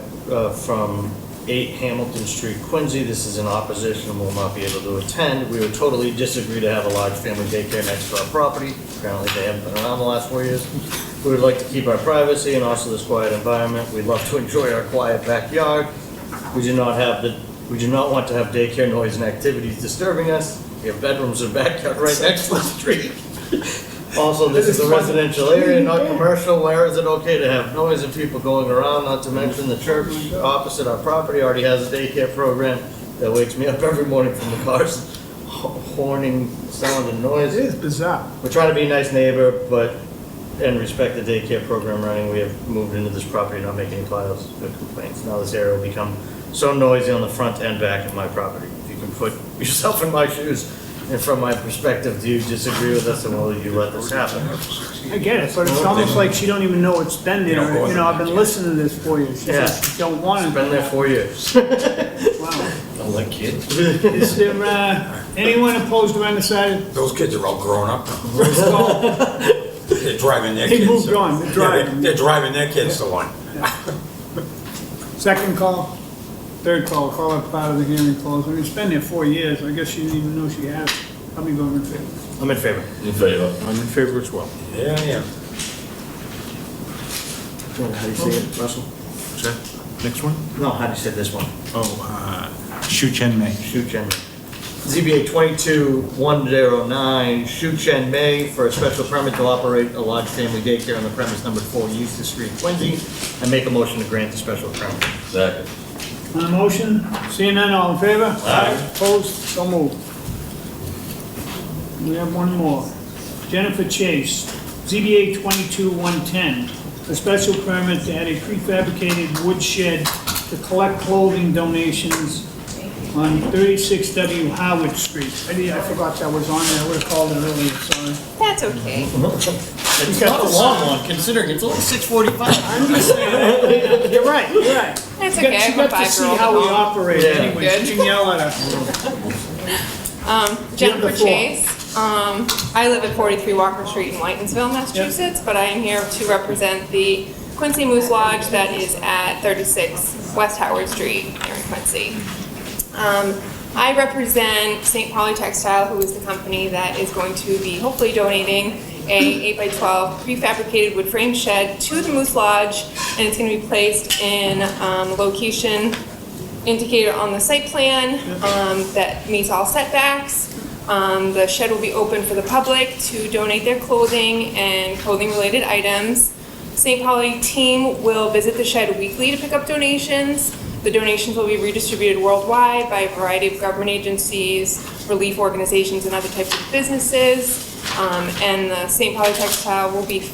from 8 Hamilton Street, Quincy. This is in opposition and will not be able to attend. We would totally disagree to have a large family daycare next to our property. Apparently they haven't been around the last 4 years. We would like to keep our privacy and also this quiet environment. We'd love to enjoy our quiet backyard. We do not want to have daycare noise and activities disturbing us. We have bedrooms and backyard right next to the street. Also, this is a residential area, not commercial. Where is it okay to have noise and people going around? Not to mention the church opposite our property already has a daycare program that wakes me up every morning from the cars horning, sound and noise. It is bizarre. We're trying to be a nice neighbor, but, and respect the daycare program running. We have moved into this property, not making any files or complaints. Now this area will become so noisy on the front and back of my property. If you can put yourself in my shoes, and from my perspective, do you disagree with us and will you let this happen? I get it, but it's almost like she don't even know it's been there, you know, I've been listening to this for you. She Yeah. says she don't want it. It's been there 4 years. Wow. Don't like kids. Is there, anyone opposed or undecided? Those kids are all grown up now. They're driving their kids. They moved on, they're Yeah, driving. They're driving their kids to one. Second call, third call up out of the hearing closed. I mean, it's been there 4 years, I guess she didn't even know she had it. I'll be going in favor. I'm in favor. In favor. I'm in favor as well. Yeah, yeah. How do you say it, Russell? Is that next one? No, how do you say this one? Shu Chen Mei. Shu Chen. ZBA 22-109, Shu Chen Mei for a special permit to operate a large family daycare on the premise number 4 Eustis Street, Quincy. I make a motion to grant the special permit. Second. On the motion, seeing none, all in favor? Aye. Opposed, so moved. We have one more. Jennifer Chase, ZBA 22-110, a special permit to add a prefabricated wood shed to collect clothing donations on 36W Howard Street. I forgot that was on there, I would've called it earlier, sorry. That's okay. It's not a long one, considering it's only 6:45. I'm just saying, you're right. That's She got- okay, She I'm a got to see 5-year-old how we at home. operate Yeah. anyway, Good. she can yell at us. Jennifer the floor. Chase. I live at 43 Walker Street in Whitensville, Massachusetts, but I am here to represent the Quincy Moose Lodge that is at 36 West Howard Street here in Quincy. I represent St. Pauli Textile, who is the company that is going to be hopefully donating a 8x12 prefabricated wood frame shed to the Moose Lodge, and it's going to be placed in the location indicated on the site plan that meets all setbacks. The shed will be open for the public to donate their clothing and clothing-related items. St. Pauli team will visit the shed weekly to pick up donations. The donations will be redistributed worldwide by a variety of government agencies, relief organizations, and other types of businesses. And the St. Pauli Textile will be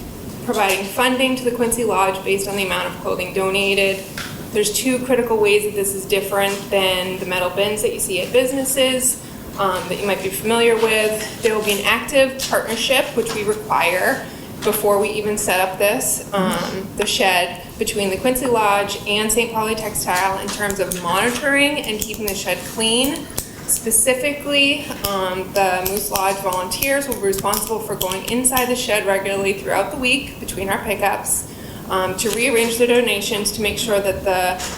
providing funding to the Quincy Lodge based on the amount of clothing donated. There's 2 critical ways that this is different than the metal bins that you see at businesses that you might be familiar with. There will be an active partnership, which we require before we even set up this, the shed, between the Quincy Lodge and St. Pauli Textile in terms of monitoring and keeping the shed clean. Specifically, the Moose Lodge volunteers will be responsible for going inside the shed regularly throughout the week between our pickups, to rearrange the donations to make sure that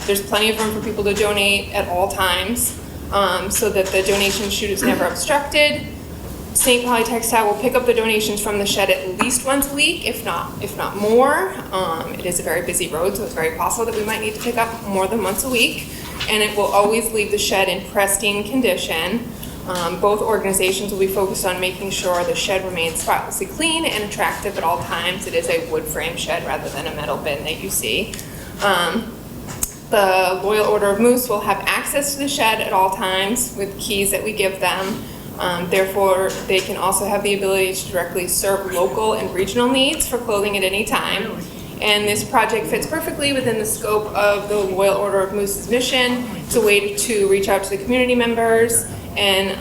there's plenty of room for people to donate at all times, so that the donation chute is never obstructed. St. Pauli Textile will pick up the donations from the shed at least once a week, if not more. It is a very busy road, so it's very possible that we might need to pick up more than once a week. And it will always leave the shed in pristine condition. Both organizations will be focused on making sure the shed remains spotlessly clean and attractive at all times. It is a wood frame shed rather than a metal bin that you see. The Loyal Order of Moose will have access to the shed at all times with keys that we give them. Therefore, they can also have the ability to directly serve local and regional needs for clothing at any time. And this project fits perfectly within the scope of the Loyal Order of Moose's mission. It's a way to reach out to the community members and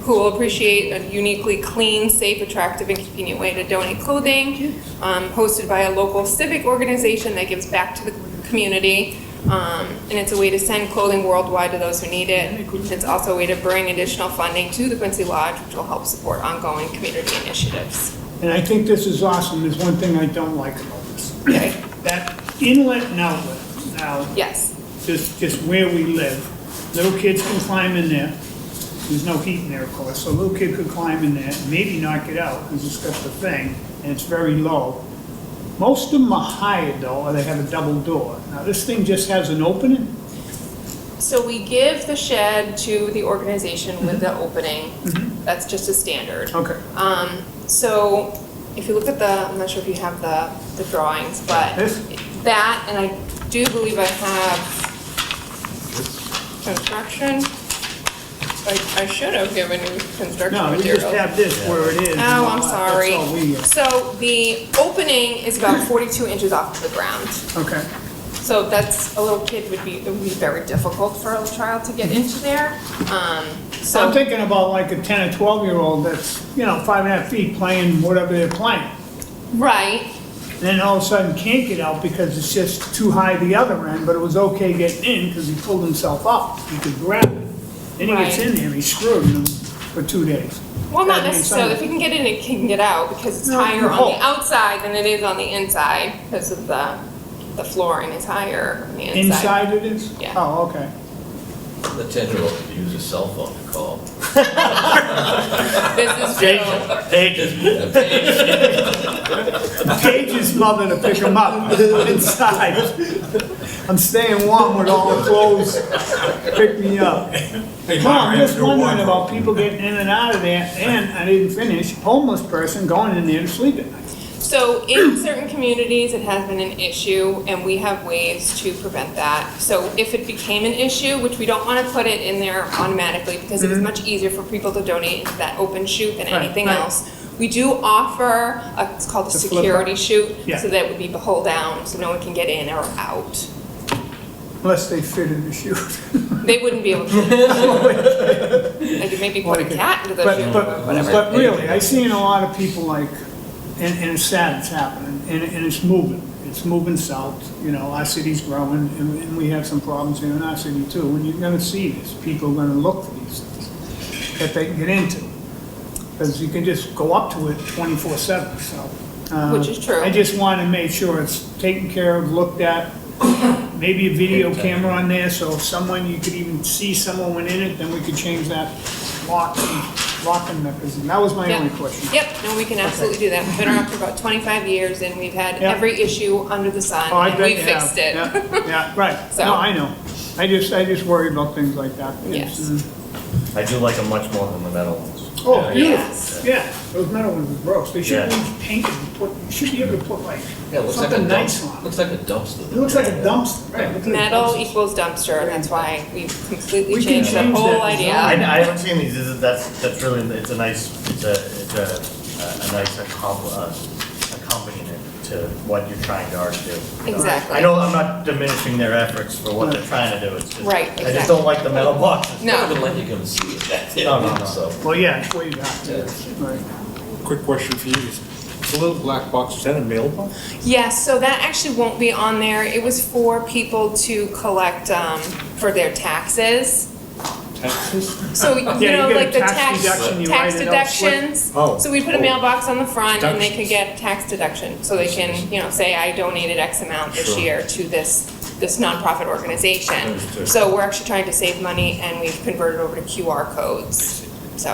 who will appreciate a uniquely clean, safe, attractive, and convenient way to donate clothing, hosted by a local civic organization that gives back to the community. And it's a way to send clothing worldwide to those who need it. It's also a way to bring additional funding to the Quincy Lodge, which will help support ongoing community initiatives. And I think this is awesome. There's one thing I don't like about this. Okay. That inlet and outlet. Now, yes, just where we live, little kids can climb in there. There's no heat in there, of course, so a little kid could climb in there, and maybe not get out because it's got the thing, and it's very low. Most of them are hired though, or they have a double door. Now this thing just has an opening? So we give the shed to the organization with the opening. That's just a standard. Okay. So if you look at I'm not sure if you have the drawings, but that, and I do believe I have construction. I should have given you construction No, we materials. just have this where it is. Oh, I'm sorry. That's all we get. So the opening is about 42 inches off the ground. Okay. So that's, a little kid it would be very difficult for a child to get into there. So I'm thinking about like a 10 or 12-year-old that's, 5.5 feet playing whatever they're playing. Right. Then all of a sudden can't get out because it's just too high the other end, but it was okay getting in because he pulled himself up. He could grab it. Then he gets in there and he's screwed for 2 days. Well, not That means necessarily. If he can get in, he can get out because it's higher on the outside than it is on the inside because of the flooring is higher on the inside. Inside it is? Yeah. Oh, okay. The 10-year-old could use his cell phone to call. This is Paige's mother to pick him up inside. I'm staying warm with all the clothes. Pick me up. No, I'm just wondering about people getting in and out of there, and I didn't finish, homeless person going in there to sleep at night. So in certain communities, it has been an issue, and we have ways to prevent that. So if it became an issue, which we don't want to put it in there automatically because it is much easier for people to donate into that open chute than anything else. We do offer, it's called a security chute, so that would be hold down, so no one can get in or out. Unless they fit in the chute. They wouldn't be able to. They could maybe put a cat into the chute or whatever. But really, I've seen a lot of people like, and it's sad it's happening, and it's moving. It's moving south, our city's growing, and we have some problems here in our city too. And you're gonna see this, people are gonna look for these things that they can get into. Because you can just go up to it 24/7, so. Which is true. I just want to make sure it's taken care of, looked at, maybe a video camera on there, so if you could even see someone went in it, then we could change that locking mechanism. That was my only question. Yep, no, we can absolutely do that. We've been around for about 25 years, and we've had every issue under the sun, Oh, I and bet we you fixed it. Yeah, right. So- No, I know. I just worry about things like that. Yes. I do like them much more than the metal ones. Oh, Yeah. beautiful. Yeah, those metal ones are gross. They should be painted and you should be able to put like Yeah, it looks like a something nice dumpster. on it. Looks like a dumpster. It looks like a dumpster, right? It looks like a Metal dumpster. equals dumpster, and that's why we completely We can changed the change whole that idea. I haven't seen these. That's really, it's a nice accompaniment to what you're trying to already do. Exactly. I know I'm not diminishing their efforts for what they're trying to do. It's just, Right, I just exactly. don't like the metal boxes. No. Not even like you're gonna see it. That's it. No, no. So. Well, yeah, it's way back. Right. Quick question for you. The little black box, is that a mailbox? Yes, so that actually won't be on there. It was for people to collect for their taxes. So, you Yeah, you know, get a like the tax tax deduction, you write it out, slip. deductions. Oh. So we put a mailbox on the front and they Deductions. could get tax deduction. So they can, you know, say, I donated X amount this year to this nonprofit organization. So we're actually trying to save money and we've converted over to QR codes. So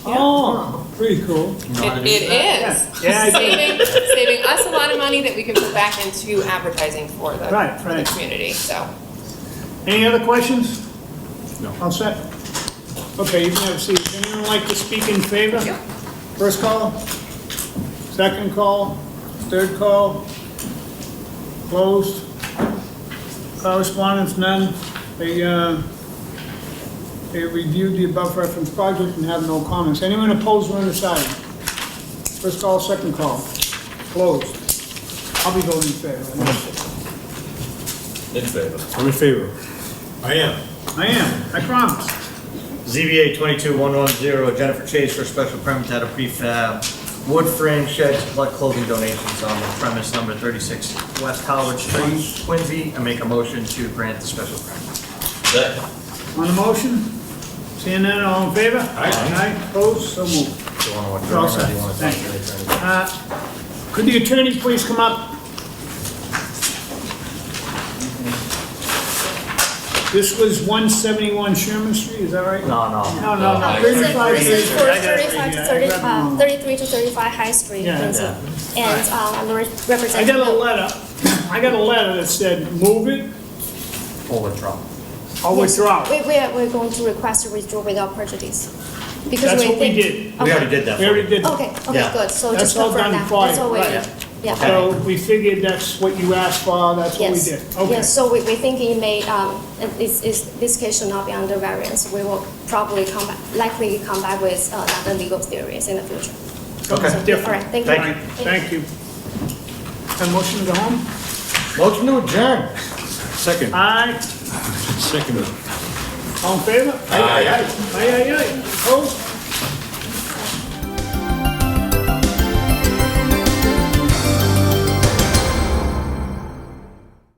Oh, pretty cool. it is. Yeah, I do. Saving us a lot of money that we can put back into advertising for the Right. community, so. Any other questions? No. All set? Okay, you can have a seat. Anyone like to speak in favor? First call? Second call? Third call? Closed? Correspondence, none. They reviewed the above referenced project and have no comments. Anyone opposed or undecided? First call, second call? Closed. I'll be voting in favor. In favor. I'm in favor. I am. I promise. ZBA 22110, Jennifer Chase for a special permit to add a prefab wood frame shed to collect clothing donations on the premise number 36 West Howard Street, Quincy. I make a motion to grant the special permit. Second. On the motion? Seeing none, all in favor? Aye. Opposed? So moved. Do you want to withdraw All or set. do you want to talk to the attorney? Could the attorney please come up? This was 171 Sherman Street, is that right? No. No. This is 35 this is for I got it right 35 to here. 30, I got it wrong. 33 to 35 High Street, Yeah. Quincy. Yeah. And I'm the I representative. got a letter that said, move it Full withdrawal. or withdraw. We're going to request a withdrawal without prejudice. Because That's what we think- did. We already did that We for already you. did. Okay, Yeah. good, so That's just all confirm done that. prior, That's all we right. did. Yeah. So we figured that's what you asked for, that's what we Yes. did. Okay. Yes, so we think it may, this case should not be under variance. We will probably likely come back with other legal theories in the future. Okay. All Different. right, thank you. Thank you. A motion to go home? Motion to adjourn. Second. Aye. Second. All in favor? Aye. Aye. Opposed?